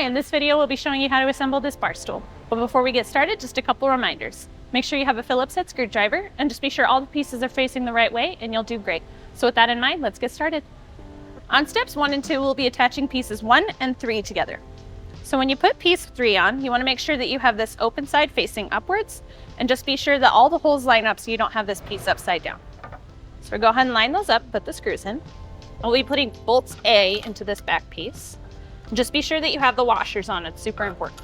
in this video we'll be showing you how to assemble this bar stool. But before we get started, just a couple reminders. Make sure you have a Phillips head screwdriver and just be sure all the pieces are facing the right way and you'll do great. So with that in mind, let's get started. On steps 1 and 2, we'll be attaching pieces 1 and 3 together. So when you put piece 3 on, you want to make sure that you have this open side facing upwards and just be sure that all the holes line up so you don't have this piece upside down. So go ahead and line those up, put the screws in. We'll be putting bolts A into this back piece. Just be sure that you have the washers on, it's super important.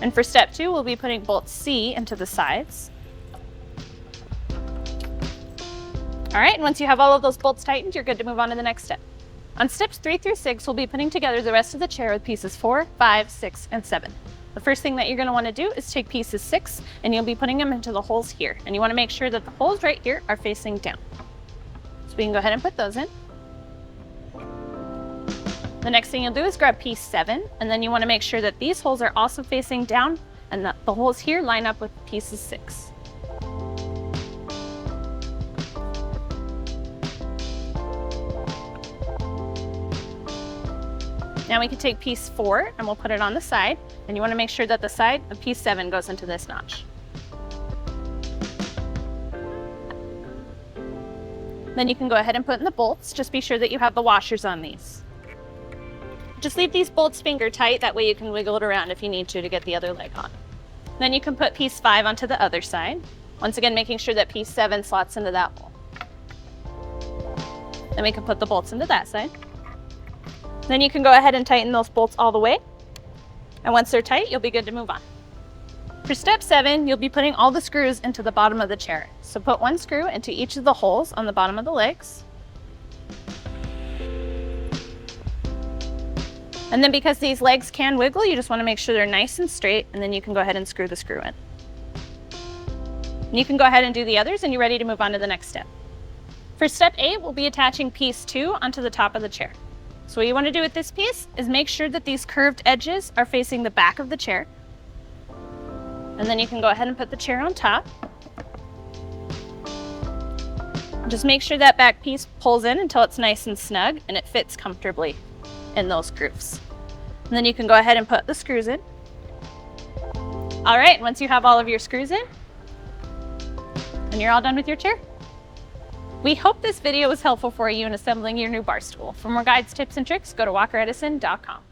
And for step 2, we'll be putting bolt C into the sides. All right, and once you have all of those bolts tightened, you're good to move on to the next step. On steps 3 through 6, we'll be putting together the rest of the chair with pieces 4, 5, 6, and 7. The first thing that you're going to want to do is take pieces 6 and you'll be putting them into the holes here. And you want to make sure that the holes right here are facing down. So we can go ahead and put those in. The next thing you'll do is grab piece 7, and then you want to make sure that these holes are also facing down and that the holes here line up with pieces 6. Now we can take piece 4 and we'll put it on the side, and you want to make sure that the side of piece 7 goes into this notch. Then you can go ahead and put in the bolts. Just be sure that you have the washers on these. Just leave these bolts finger tight, that way you can wiggle it around if you need to get the other leg on. Then you can put piece 5 onto the other side, once again making sure that piece 7 slots into that hole. Then we can put the bolts into that side. Then you can go ahead and tighten those bolts all the way. And once they're tight, you'll be good to move on. For step 7, you'll be putting all the screws into the bottom of the chair. So put 1 screw into each of the holes on the bottom of the legs. And then because these legs can wiggle, you just want to make sure they're nice and straight, and then you can go ahead and screw the screw in. And you can go ahead and do the others and you're ready to move on to the next step. For step 8, we'll be attaching piece 2 onto the top of the chair. So what you want to do with this piece is make sure that these curved edges are facing the back of the chair. And then you can go ahead and put the chair on top. Just make sure that back piece pulls in until it's nice and snug and it fits comfortably in those grooves. And then you can go ahead and put the screws in. All right, once you have all of your screws in, and you're all done with your chair. We hope this video was helpful for you in assembling your new bar stool. For more guides, tips, and tricks, go to walkeredison.com.